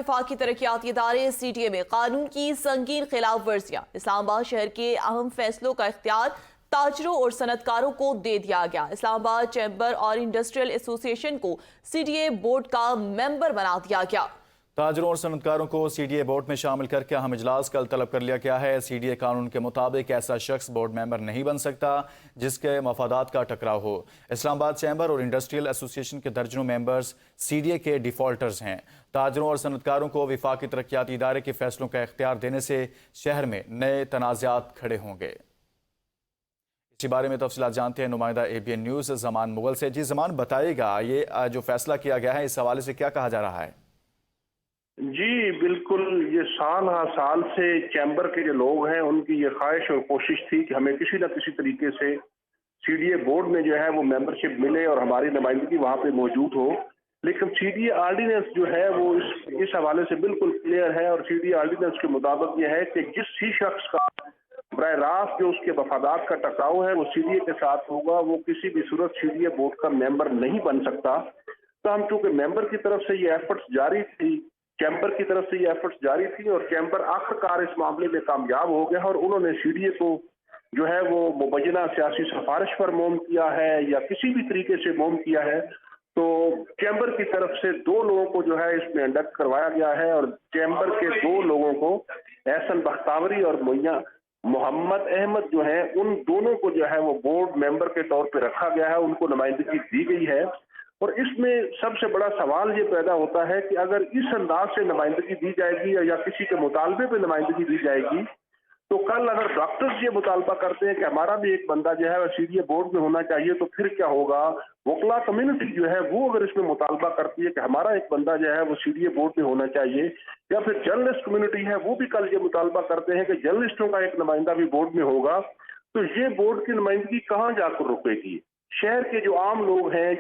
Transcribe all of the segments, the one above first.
वफाकी तरक्याती इदारे CTA में कानून की संगीन खिलाफ वर्जियां। इस्लामाबाद शहर के अहम फैसलों का इख्तियार ताजरों और सनतकारों को दे दिया गया। इस्लामाबाद चैम्बर और इंडस्ट्रियल एसोसिएशन को CTA बोर्ड का मेंबर बना दिया गया। ताजरों और सनतकारों को CTA बोर्ड में शामिल करके अहम इजलास कल तलब कर लिया गया है। CTA कानून के मुताबिक ऐसा शख्स बोर्ड मेंबर नहीं बन सकता जिसके मफादात का टकराव हो। इस्लामाबाद चैम्बर और इंडस्ट्रियल एसोसिएशन के दर्जनों मेंबर्स CTA के डिफॉल्टर्स हैं। ताजरों और सनतकारों को वफाकी तरक्याती इदारे के फैसलों का इख्तियार देने से शहर में नए तनाज़ात खड़े होंगे। इसी बारे में तफसीलात जानते हैं नुमाइंदा ABN न्यूज़ ज़मान मुगल से। जी ज़मान, बताइएगा ये जो फैसला किया गया है इस हवाले से क्या कहा जा रहा है? जी बिल्कुल, ये साल हर साल से चैम्बर के जो लोग हैं उनकी ये ख्वाहिश और कोशिश थी कि हमें किसी न किसी तरीके से CTA बोर्ड में जो है वो मेंबरशिप मिले और हमारी नुमाइंदगी वहाँ पे मौजूद हो। लेकिन CTA ऑर्डिनेंस जो है वो इस हवाले से बिल्कुल क्लियर है और CTA ऑर्डिनेंस के मुताबिक ये है कि जिस ही शख्स का बराह रास्त जो उसके वफादात का टकराव है वो CTA के साथ होगा, वो किसी भी सूरत CTA बोर्ड का मेंबर नहीं बन सकता। तो हम चूँकि मेंबर की तरफ से ये एफर्ट्स जारी थी, चैम्बर की तरफ से ये एफर्ट्स जारी थी और चैम्बर आखिरकार इस मामले में कामयाब हो गया और उन्होंने CTA को जो है वो मुबैना सियासी सिफारिश पर मोम किया है या किसी भी तरीके से मोम किया है। तो चैम्बर की तरफ से 2 लोगों को जो है इसमें इंडक्ट करवाया गया है और चैम्बर के 2 लोगों को एहसन बख्तावरी और मोहम्मद अहमद जो है उन दोनों को जो है वो बोर्ड मेंबर के तौर पे रखा गया है, उनको नुमाइंदगी दी गई है। और इसमें सबसे बड़ा सवाल ये पैदा होता है कि अगर इस अंदाज से नुमाइंदगी दी जाएगी या किसी के मुतालबे पे नुमाइंदगी दी जाएगी तो कल अगर डॉक्टर्स ये मुतालबा करते हैं कि हमारा भी एक बंदा जो है वह CTA बोर्ड में होना चाहिए तो फिर क्या होगा। वकला कम्युनिटी जो है वो अगर इसमें मुतालबा करती है कि हमारा एक बंदा जो है वो CTA बोर्ड में होना चाहिए या फिर जर्नलिस्ट कम्युनिटी है वो भी कल ये मुतालबा करते हैं कि जर्नलिस्टों का एक नुमाइंदा भी बोर्ड में होगा, तो ये बोर्ड की नुमाइंदगी कहाँ जाकर रुकेगी। शहर के जो आम लोग हैं,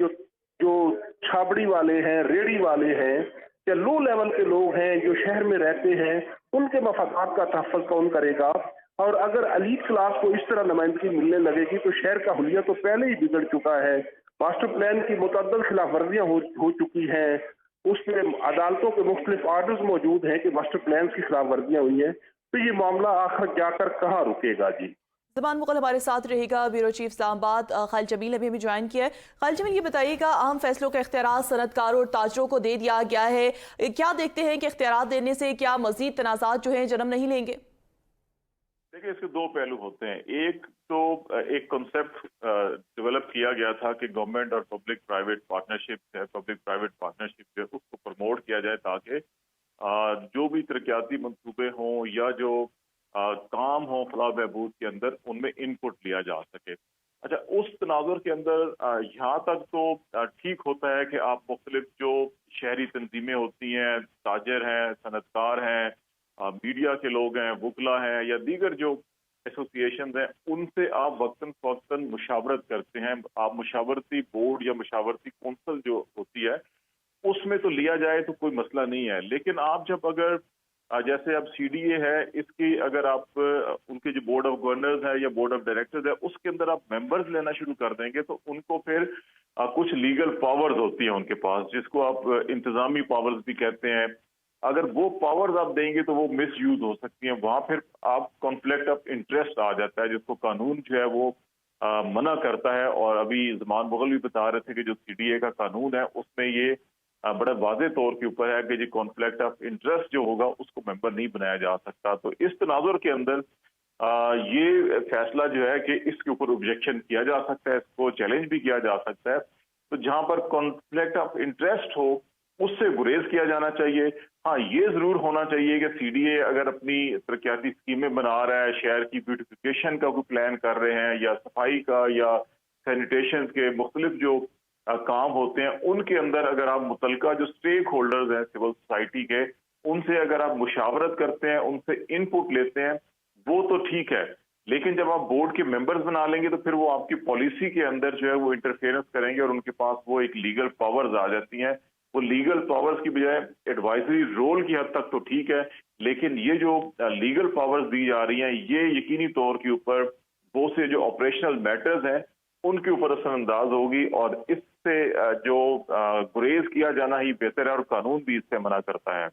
जो छाबड़ी वाले हैं, रेडी वाले हैं या लो लेवल के लोग हैं जो शहर में रहते हैं, उनके मफादात का तहफ़्फ़ुज़ कौन करेगा। और अगर एलीट क्लास को इस तरह नुमाइंदगी मिलने लगेगी तो शहर का हुलिया तो पहले ही बिगड़ चुका है। मास्टर प्लान की मुतअद्दिद खिलाफ वर्जियाँ हो चुकी हैं, उसमें अदालतों के मुख्तलिफ आर्डर्स मौजूद हैं कि मास्टर प्लान की खिलाफ वर्जियाँ हुई हैं। तो ये मामला आखिर जाकर कहाँ रुकेगा। जी ज़मान मुगल हमारे साथ रहेगा। ब्यूरो चीफ इस्लामाबाद खालिद जमील ने भी ज्वाइन किया है। खालिद जमील, ये बताइएगा अहम फैसलों का इख्तियार सनतकारों और ताजरों को दे दिया गया है, क्या देखते हैं कि इख्तियार देने से क्या मजीद तनाज़ात जो हैं जन्म नहीं लेंगे? देखिए, इसके 2 पहलू होते हैं। एक तो एक कॉन्सेप्ट डेवलप किया गया था कि गवर्नमेंट और पब्लिक प्राइवेट पार्टनरशिप है, पब्लिक प्राइवेट पार्टनरशिप है उसको प्रमोट किया जाए ताकि जो भी तरक्याती मंसूबे हों या जो काम हो फलाह बहबूद के अंदर उनमें इनपुट लिया जा सके। अच्छा, उस तनाजुर के अंदर यहाँ तक तो ठीक होता है कि आप मुख्तलिफ जो शहरी तंजीमें होती हैं, ताजर हैं, सनतकार हैं, मीडिया के लोग हैं, वकला हैं या दीगर जो एसोसिएशन हैं, उनसे आप वक्तन फवक्तन मुशावरत करते हैं। आप मुशावरती बोर्ड या मुशावरती कौंसल जो होती है उसमें तो लिया जाए तो कोई मसला नहीं है। लेकिन आप जब अगर जैसे अब CDA है, इसकी अगर आप उनके जो बोर्ड ऑफ गवर्नर्स है या बोर्ड ऑफ डायरेक्टर्स है उसके अंदर आप मेंबर्स लेना शुरू कर देंगे तो उनको फिर कुछ लीगल पावर्स होती हैं उनके पास, जिसको आप इंतजामी पावर्स भी कहते हैं। अगर वो पावर्स आप देंगे तो वो मिस यूज हो सकती हैं, वहां फिर आप कॉन्फ्लिक्ट ऑफ इंटरेस्ट आ जाता है जिसको कानून जो है वो मना करता है। और अभी ज़मान मुगल भी बता रहे थे कि जो CDA का कानून है उसमें ये बड़ा वाज़े तौर के ऊपर है कि जो कॉन्फ्लिक्ट ऑफ इंटरेस्ट जो होगा उसको मेंबर नहीं बनाया जा सकता। तो इस तनाजुर के अंदर ये फैसला जो है कि इसके ऊपर ऑब्जेक्शन किया जा सकता है, इसको चैलेंज भी किया जा सकता है। तो जहां पर कॉन्फ्लिक्ट ऑफ इंटरेस्ट हो उससे गुरेज किया जाना चाहिए। हाँ, ये जरूर होना चाहिए कि CDA अगर अपनी तरक्याती स्कीमें बना रहा है, शहर की ब्यूटिफिकेशन का कोई प्लान कर रहे हैं या सफाई का या सैनिटेशन के मुख्तलिफ जो काम होते हैं, उनके अंदर अगर आप मुतलका जो स्टेक होल्डर्स हैं सिविल सोसाइटी के, उनसे अगर आप मुशावरत करते हैं, उनसे इनपुट लेते हैं, वो तो ठीक है। लेकिन जब आप बोर्ड के मेंबर्स बना लेंगे तो फिर वो आपकी पॉलिसी के अंदर जो है वो इंटरफेरेंस करेंगे और उनके पास वो एक लीगल पावर्स आ जाती हैं। वो लीगल पावर्स की बजाय एडवाइजरी रोल की हद तक तो ठीक है, लेकिन ये जो लीगल पावर्स दी जा रही हैं ये यकीनी तौर के ऊपर वो से जो ऑपरेशनल मैटर्स हैं उनके ऊपर असरअंदाज होगी और इससे जो गुरेज किया जाना ही बेहतर है और कानून भी इससे मना करता है।